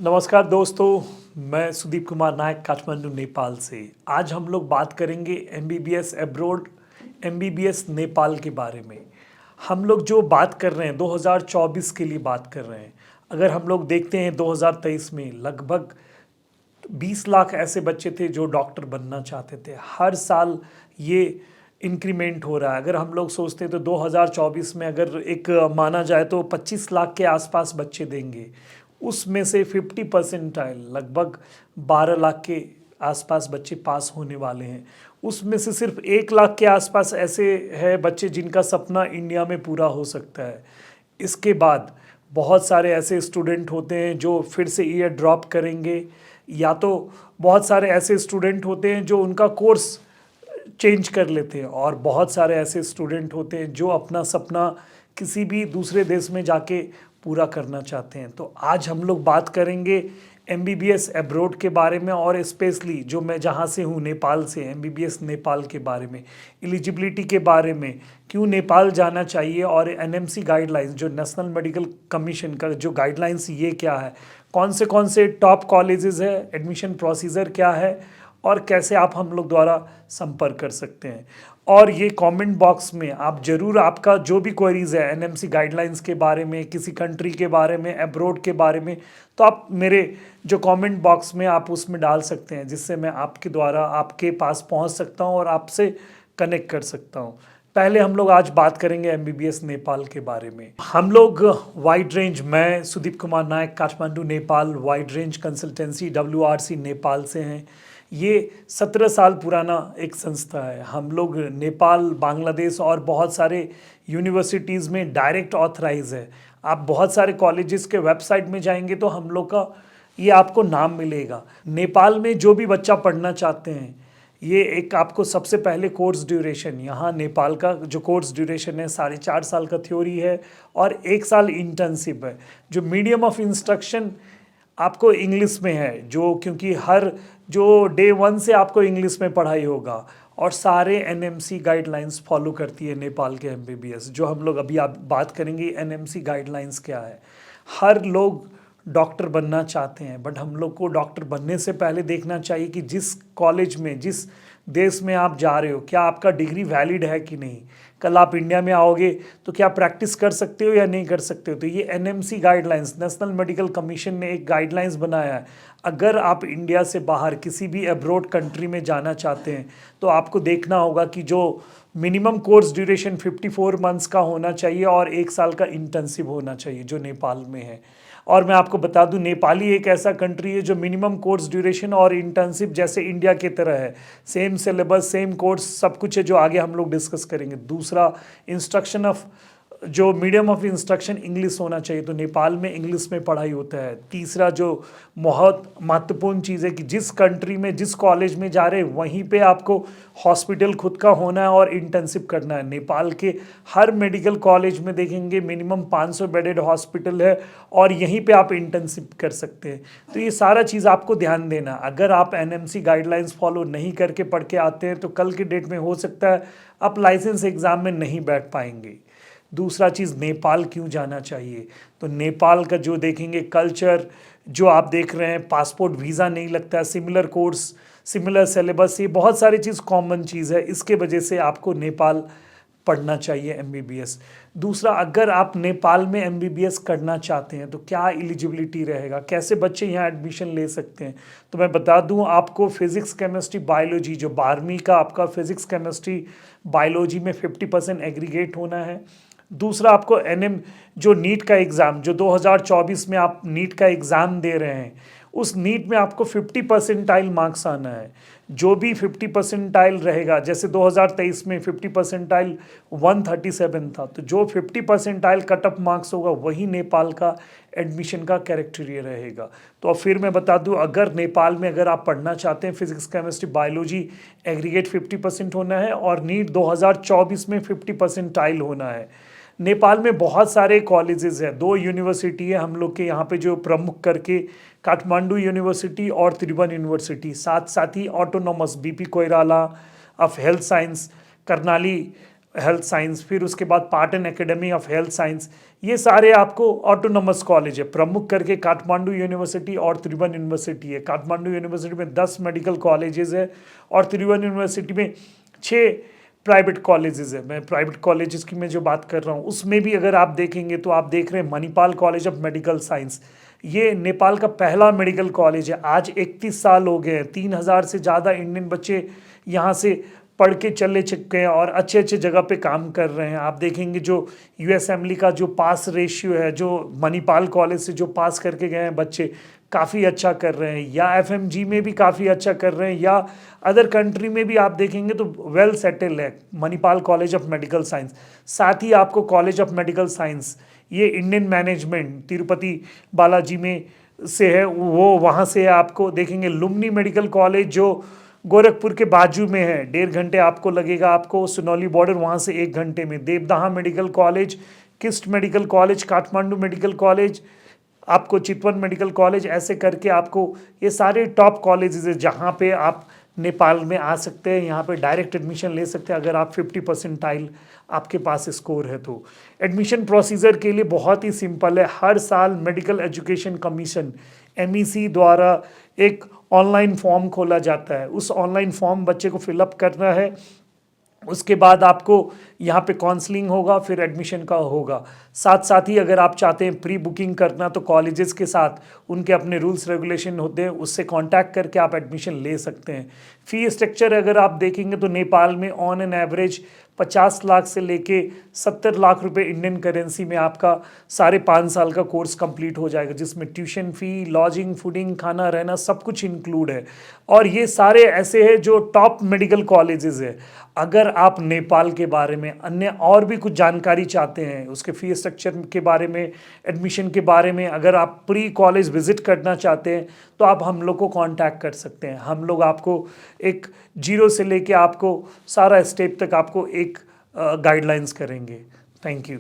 नमस्कार दोस्तों, मैं सुदीप कुमार नायक काठमांडू नेपाल से। आज हम लोग बात करेंगे एमबीबीएस अब्रॉड, एमबीबीएस नेपाल के बारे में। हम लोग जो बात कर रहे हैं 2024 के लिए बात कर रहे हैं। अगर हम लोग देखते हैं 2023 में लगभग 20 लाख ऐसे बच्चे थे जो डॉक्टर बनना चाहते थे। हर साल ये इंक्रीमेंट हो रहा है। अगर हम लोग सोचते हैं तो 2024 में अगर एक माना जाए तो 25 लाख के आसपास बच्चे देंगे। उसमें से 50 परसेंटाइल लगभग 12 लाख के आसपास बच्चे पास होने वाले हैं। उसमें से सिर्फ 1 लाख के आसपास ऐसे हैं बच्चे जिनका सपना इंडिया में पूरा हो सकता है। इसके बाद बहुत सारे ऐसे स्टूडेंट होते हैं जो फिर से ईयर ड्रॉप करेंगे, या तो बहुत सारे ऐसे स्टूडेंट होते हैं जो उनका कोर्स चेंज कर लेते हैं, और बहुत सारे ऐसे स्टूडेंट होते हैं जो अपना सपना किसी भी दूसरे देश में जाके पूरा करना चाहते हैं। तो आज हम लोग बात करेंगे एमबीबीएस अब्रॉड के बारे में, और स्पेशली जो मैं जहाँ से हूँ नेपाल से, एमबीबीएस नेपाल के बारे में, एलिजिबिलिटी के बारे में, क्यों नेपाल जाना चाहिए, और एनएमसी गाइडलाइंस जो नेशनल मेडिकल कमीशन का जो गाइडलाइंस ये क्या है, कौन से टॉप कॉलेजेस है, एडमिशन प्रोसीजर क्या है, और कैसे आप हम लोग द्वारा संपर्क कर सकते हैं। और ये कमेंट बॉक्स में आप ज़रूर आपका जो भी क्वेरीज़ है एनएमसी गाइडलाइंस के बारे में, किसी कंट्री के बारे में, अब्रॉड के बारे में, तो आप मेरे जो कमेंट बॉक्स में आप उसमें डाल सकते हैं, जिससे मैं आपके द्वारा आपके पास पहुंच सकता हूं और आपसे कनेक्ट कर सकता हूं। पहले हम लोग आज बात करेंगे एमबीबीएस नेपाल के बारे में। हम लोग वाइड रेंज, मैं Sudeep Kumar Nayak Kathmandu Nepal wide range consultancy WRC Nepal से हैं। ये 17 साल पुराना एक संस्था है। हम लोग नेपाल, बांग्लादेश और बहुत सारे यूनिवर्सिटीज़ में डायरेक्ट ऑथराइज है। आप बहुत सारे कॉलेजेस के वेबसाइट में जाएंगे तो हम लोग का ये आपको नाम मिलेगा। नेपाल में जो भी बच्चा पढ़ना चाहते हैं, ये एक आपको सबसे पहले कोर्स ड्यूरेशन, यहाँ नेपाल का जो कोर्स ड्यूरेशन है 4.5 साल का थ्योरी है और 1 साल इंटर्नशिप है। जो मीडियम ऑफ इंस्ट्रक्शन आपको इंग्लिश में है, जो क्योंकि हर जो डे 1 से आपको इंग्लिश में पढ़ाई होगा, और सारे एनएमसी गाइडलाइंस फॉलो करती है नेपाल के एमबीबीएस। जो हम लोग अभी आप बात करेंगे एनएमसी गाइडलाइंस क्या है। हर लोग डॉक्टर बनना चाहते हैं, बट हम लोग को डॉक्टर बनने से पहले देखना चाहिए कि जिस कॉलेज में, जिस देश में आप जा रहे हो, क्या आपका डिग्री वैलिड है कि नहीं। कल आप इंडिया में आओगे तो क्या प्रैक्टिस कर सकते हो या नहीं कर सकते हो। तो ये NMC guidelines, national medical commission ने एक गाइडलाइंस बनाया है। अगर आप इंडिया से बाहर किसी भी अब्रॉड कंट्री में जाना चाहते हैं तो आपको देखना होगा कि जो मिनिमम कोर्स ड्यूरेशन 54 मंथ्स का होना चाहिए और 1 साल का इंटर्नशिप होना चाहिए, जो नेपाल में है। और मैं आपको बता दूं, नेपाली एक ऐसा कंट्री है जो मिनिमम कोर्स ड्यूरेशन और इंटर्नशिप जैसे इंडिया की तरह है, सेम सिलेबस, सेम कोर्स, सब कुछ है, जो आगे हम लोग डिस्कस करेंगे। दूसरा, इंस्ट्रक्शन ऑफ जो मीडियम ऑफ इंस्ट्रक्शन इंग्लिश होना चाहिए, तो नेपाल में इंग्लिश में पढ़ाई होता है। तीसरा, जो बहुत महत्वपूर्ण चीज़ है कि जिस कंट्री में, जिस कॉलेज में जा रहे हैं वहीं पे आपको हॉस्पिटल खुद का होना है और इंटर्नशिप करना है। नेपाल के हर मेडिकल कॉलेज में देखेंगे मिनिमम 500 बेडेड हॉस्पिटल है और यहीं पे आप इंटर्नशिप कर सकते हैं। तो ये सारा चीज़ आपको ध्यान देना। अगर आप एनएमसी गाइडलाइंस फॉलो नहीं करके पढ़ के आते हैं तो कल के डेट में हो सकता है आप लाइसेंस एग्ज़ाम में नहीं बैठ पाएंगे। दूसरा चीज़, नेपाल क्यों जाना चाहिए, तो नेपाल का जो देखेंगे कल्चर, जो आप देख रहे हैं, पासपोर्ट वीज़ा नहीं लगता है, सिमिलर कोर्स, सिमिलर सिलेबस, ये बहुत सारी चीज़ कॉमन चीज़ है। इसके वजह से आपको नेपाल पढ़ना चाहिए एमबीबीएस। दूसरा, अगर आप नेपाल में एमबीबीएस करना चाहते हैं तो क्या एलिजिबिलिटी रहेगा, कैसे बच्चे यहाँ एडमिशन ले सकते हैं। तो मैं बता दूं आपको, फिज़िक्स, केमिस्ट्री, बायोलॉजी, जो 12वीं का आपका फिज़िक्स, केमिस्ट्री, बायोलॉजी में 50% एग्रीगेट होना है। दूसरा, आपको एनएम जो नीट का एग्ज़ाम, जो 2024 में आप नीट का एग्ज़ाम दे रहे हैं, उस नीट में आपको 50 परसेंटाइल मार्क्स आना है। जो भी 50 परसेंटाइल रहेगा, जैसे 2023 में 50 परसेंटाइल 137 था, तो जो 50 परसेंटाइल कट ऑफ मार्क्स होगा वही नेपाल का एडमिशन का कैरेक्टेरिया रहेगा। तो अब फिर मैं बता दूं, अगर नेपाल में अगर आप पढ़ना चाहते हैं फिजिक्स, केमिस्ट्री, बायोलॉजी, एग्रीगेट 50% होना है और नीट 2024 में 50 परसेंटाइल होना है। नेपाल में बहुत सारे कॉलेजेस हैं, 2 यूनिवर्सिटी है हम लोग के यहाँ पे जो प्रमुख करके, काठमांडू यूनिवर्सिटी और त्रिभुवन यूनिवर्सिटी, साथ साथ ही autonomous BP Koirala of health science, Karnali health science, फिर उसके बाद Patan academy of health science, ये सारे आपको ऑटोनोमस कॉलेज है। प्रमुख करके काठमांडू यूनिवर्सिटी और त्रिभुवन यूनिवर्सिटी है। काठमांडू यूनिवर्सिटी में 10 मेडिकल कॉलेजेस है और त्रिभुवन यूनिवर्सिटी में 6 प्राइवेट कॉलेजेस है। मैं प्राइवेट कॉलेजेस की मैं जो बात कर रहा हूँ उसमें भी अगर आप देखेंगे तो आप देख रहे हैं Manipal college of medical science, ये नेपाल का पहला मेडिकल कॉलेज है। आज 31 साल हो गए हैं, 3000 से ज़्यादा इंडियन बच्चे यहाँ से पढ़ के चले चुके हैं और अच्छे अच्छे जगह पे काम कर रहे हैं। आप देखेंगे जो यूएसएमएलई का जो पास रेशियो है, जो मणिपाल कॉलेज से जो पास करके गए हैं बच्चे, काफ़ी अच्छा कर रहे हैं, या एफएमजी में भी काफ़ी अच्छा कर रहे हैं, या अदर कंट्री में भी आप देखेंगे तो वेल सेटल है Manipal college of medical science. साथ ही आपको कॉलेज ऑफ मेडिकल साइंस, ये इंडियन मैनेजमेंट तिरुपति बालाजी में से है, वो वहाँ से आपको देखेंगे। लुम्नी मेडिकल कॉलेज जो गोरखपुर के बाजू में है, 1.5 घंटे आपको लगेगा, आपको सुनौली बॉर्डर, वहाँ से 1 घंटे में। Devdaha medical college, KIST medical college, Kathmandu medical college, आपको चितवन मेडिकल कॉलेज, ऐसे करके आपको ये सारे टॉप कॉलेजेस है जहाँ पे आप नेपाल में आ सकते हैं। यहाँ पे डायरेक्ट एडमिशन ले सकते हैं अगर आप 50 परसेंटाइल आपके पास स्कोर है तो। एडमिशन प्रोसीजर के लिए बहुत ही सिंपल है। हर साल मेडिकल एजुकेशन कमीशन MEC द्वारा एक ऑनलाइन फॉर्म खोला जाता है। उस ऑनलाइन फॉर्म बच्चे को फिलअप करना है, उसके बाद आपको यहाँ पे काउंसलिंग होगा, फिर एडमिशन का होगा। साथ साथ ही अगर आप चाहते हैं प्री बुकिंग करना तो कॉलेजेस के साथ उनके अपने रूल्स रेगुलेशन होते हैं, उससे कांटेक्ट करके आप एडमिशन ले सकते हैं। फी स्ट्रक्चर अगर आप देखेंगे तो नेपाल में ऑन एन एवरेज 50 लाख से लेके 70 लाख रुपए इंडियन करेंसी में आपका 5.5 साल का कोर्स कंप्लीट हो जाएगा, जिसमें ट्यूशन फ़ी, लॉजिंग, फूडिंग, खाना रहना सब कुछ इंक्लूड है। और ये सारे ऐसे हैं जो टॉप मेडिकल कॉलेजेस है। अगर आप नेपाल के बारे में अन्य और भी कुछ जानकारी चाहते हैं, उसके फी स्ट्रक्चर के बारे में, एडमिशन के बारे में, अगर आप प्री कॉलेज विजिट करना चाहते हैं तो आप हम लोग को कांटेक्ट कर सकते हैं। हम लोग आपको एक जीरो से लेके आपको सारा स्टेप तक आपको एक गाइडलाइंस करेंगे। Thank you.